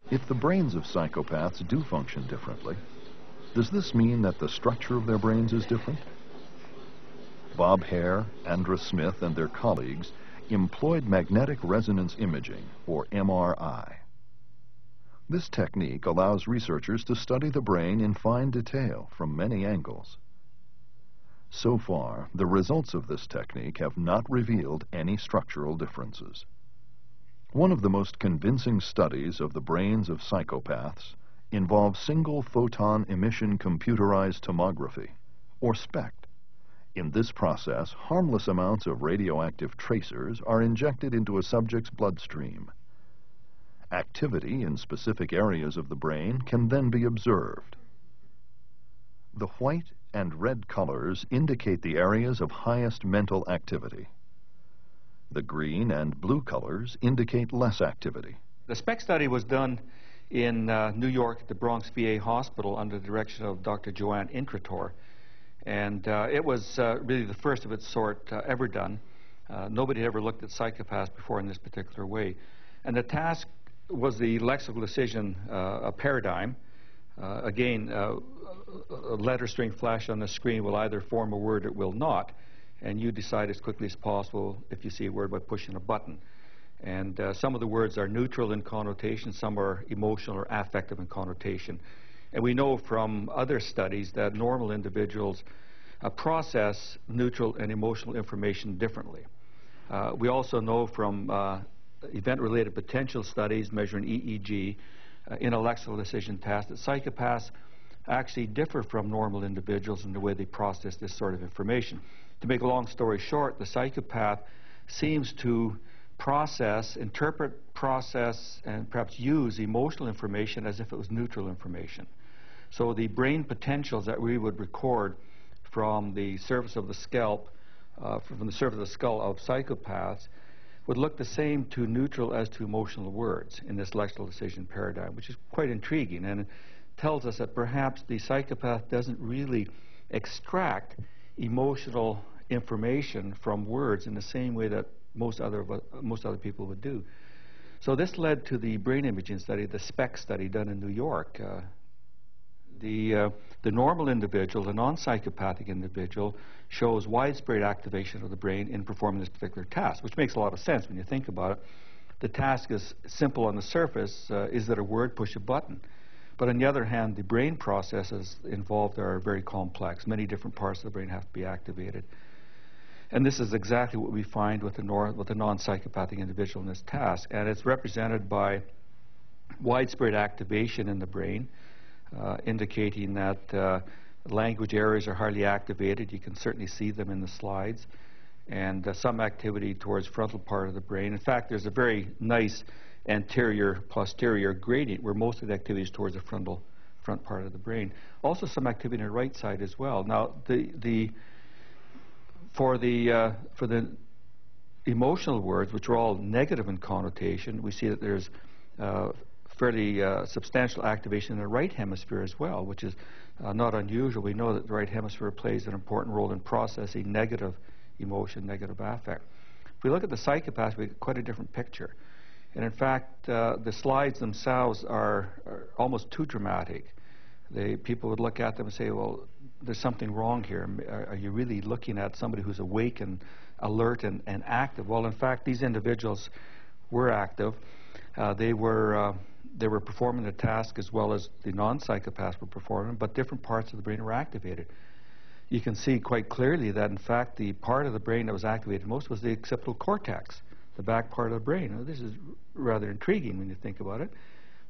If the brains of psychopaths do function differently, does this mean that the structure of their brains is different? Bob Hare, Andra Smith, and their colleagues employed magnetic resonance imaging, or MRI. This technique allows researchers to study the brain in fine detail from many angles. So far, the results of this technique have not revealed any structural differences. One of the most convincing studies of the brains of psychopaths involves single photon emission computerized tomography, or SPECT. In this process, harmless amounts of radioactive tracers are injected into a subject's bloodstream. Activity in specific areas of the brain can then be observed. The white and red colors indicate the areas of highest mental activity. The green and blue colors indicate less activity. The SPECT study was done in New York at the Bronx VA Hospital under the direction of Dr. Joanne Intrator. And it was really the first of its sort ever done. Nobody had ever looked at psychopaths before in this particular way. And the task was the lexical decision paradigm. Again, a letter string flash on the screen will either form a word or it will not. And you decide as quickly as possible if you see a word by pushing a button. And some of the words are neutral in connotation, some are emotional or affective in connotation. And we know from other studies that normal individuals process neutral and emotional information differently. We also know from event-related potential studies measuring EEG, intellectual decision tasks, that psychopaths actually differ from normal individuals in the way they process this sort of information. To make a long story short, the psychopath seems to interpret, process, and perhaps use emotional information as if it was neutral information. So the brain potentials that we would record from the surface of the scalp, from the surface of the skull of psychopaths, would look the same to neutral as to emotional words in this lexical decision paradigm, which is quite intriguing, and it tells us that perhaps the psychopath doesn't really extract emotional information from words in the same way that most other people would do. So this led to the brain imaging study, the SPECT study done in New York. The normal individual, the non-psychopathic individual, shows widespread activation of the brain in performing this particular task, which makes a lot of sense when you think about it. The task is simple on the surface. Is that a word? Push a button. But on the other hand, the brain processes involved are very complex. Many different parts of the brain have to be activated. And this is exactly what we find with the non-psychopathic individual in this task. And it's represented by widespread activation in the brain, indicating that language areas are highly activated. You can certainly see them in the slides. And some activity towards frontal part of the brain. In fact, there's a very nice anterior-posterior gradient where most of the activity is towards the front part of the brain. Also some activity on the right side as well. Now, for the emotional words, which are all negative in connotation, we see that there's fairly substantial activation in the right hemisphere as well, which is not unusual. We know that the right hemisphere plays an important role in processing negative emotion, negative affect. If we look at the psychopaths, we get quite a different picture. And in fact, the slides themselves are almost too dramatic. People would look at them and say, well, there's something wrong here. Are you really looking at somebody who's awake and alert and active? Well, in fact, these individuals were active. They were performing the task as well as the non-psychopaths were performing, but different parts of the brain were activated. You can see quite clearly that, in fact, the part of the brain that was activated most was the occipital cortex, the back part of the brain. Now, this is rather intriguing when you think about it.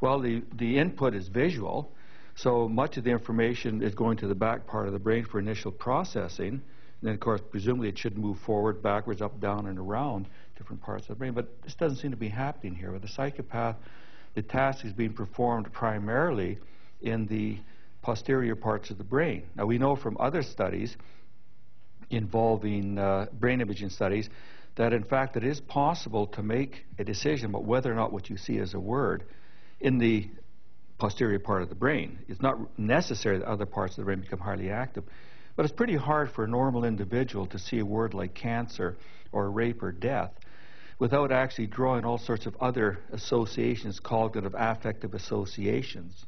Well, the input is visual, so much of the information is going to the back part of the brain for initial processing. And then, of course, presumably it should move forward, backwards, up, down, and around different parts of the brain. But this doesn't seem to be happening here. With the psychopath, the task is being performed primarily in the posterior parts of the brain. Now, we know from other studies involving brain imaging studies that, in fact, it is possible to make a decision about whether or not what you see is a word in the posterior part of the brain. It's not necessary that other parts of the brain become highly active, but it's pretty hard for a normal individual to see a word like cancer or rape or death without actually drawing all sorts of other associations, cognitive affective associations.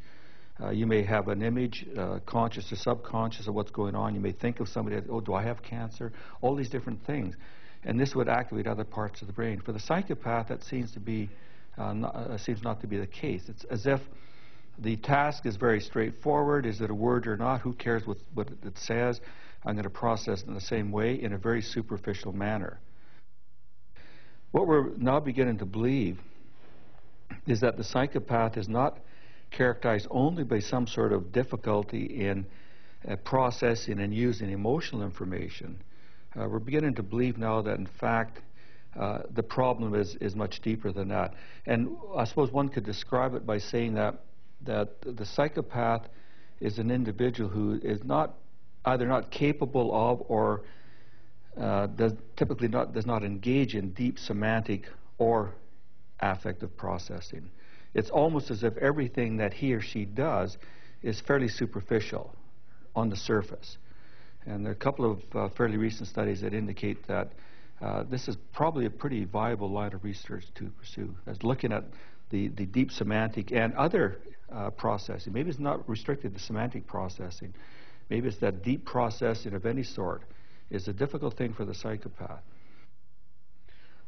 You may have an image, conscious or subconscious, of what's going on. You may think of somebody, oh, do I have cancer? All these different things. And this would activate other parts of the brain. For the psychopath, that seems to be seems not to be the case. It's as if the task is very straightforward. Is it a word or not? Who cares what it says? I'm going to process it in the same way, in a very superficial manner. What we're now beginning to believe is that the psychopath is not characterized only by some sort of difficulty in processing and using emotional information. We're beginning to believe now that, in fact, the problem is much deeper than that. And I suppose one could describe it by saying that the psychopath is an individual who is either not capable of or typically does not engage in deep semantic or affective processing. It's almost as if everything that he or she does is fairly superficial on the surface. And there are a couple of fairly recent studies that indicate that this is probably a pretty viable line of research to pursue, as looking at the deep semantic and other processing. Maybe it's not restricted to semantic processing. Maybe it's that deep processing of any sort is a difficult thing for the psychopath.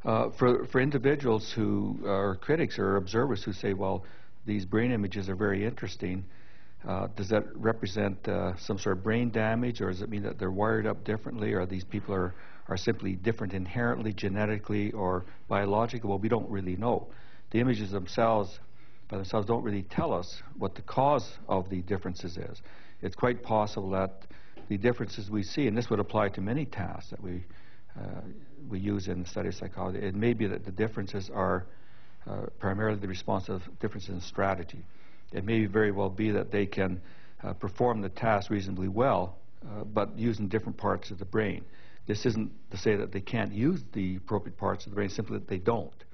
For individuals who are critics or observers who say, well, these brain images are very interesting, does that represent some sort of brain damage, or does it mean that they're wired up differently, or these people are simply different inherently, genetically, or biologically? Well, we don't really know. The images themselves, by themselves, don't really tell us what the cause of the differences is. It's quite possible that the differences we see, and this would apply to many tasks that we use in the study of psychology, it may be that the differences are primarily the response of differences in strategy. It may very well be that they can perform the task reasonably well, but using different parts of the brain. This isn't to say that they can't use the appropriate parts of the brain, simply that they don't.